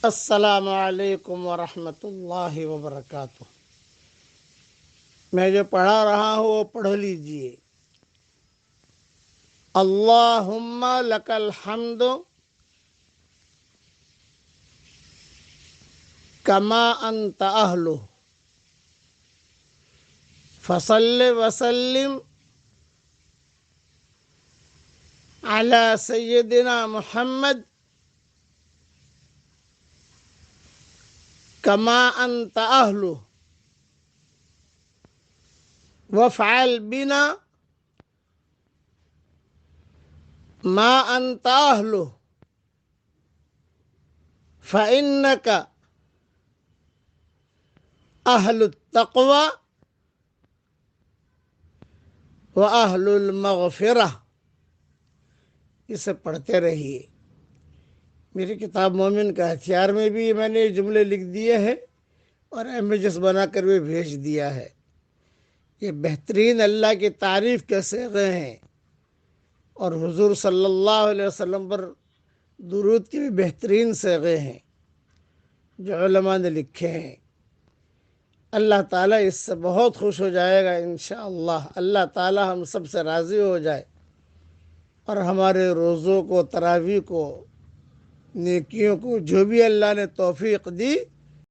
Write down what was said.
السلام علیکم ورحمۃ اللہ وبرکاتہ۔ میں جو پڑھا رہا ہوں وہ پڑھ لیجئے۔ اللہم لک الحمد کما انت اہلہ فصل وسلم علی سیدنا محمد کما انت اہلہ وافعل بنا ما انت اہلہ فإنک اہل التقوی واہل المغفرہ۔ اسے پڑھتے رہیے۔ میری کتاب مومن کا ہتھیار میں بھی میں نے یہ جملے لکھ دیے ہیں اور امیجز بنا کر بھی بھیج دیا ہے۔ یہ بہترین اللہ کی تعریف کے صیغے ہیں اور حضور صلی اللہ علیہ وسلم پر درود کے بھی بہترین صیغے ہیں جو علماء نے لکھے ہیں۔ اللہ تعالیٰ اس سے بہت خوش ہو جائے گا انشاءاللہ۔ اللہ تعالیٰ ہم سب سے راضی ہو جائے اور ہمارے روزوں کو، تراویح کو، نیکیوں کو جو بھی اللہ نے توفیق دی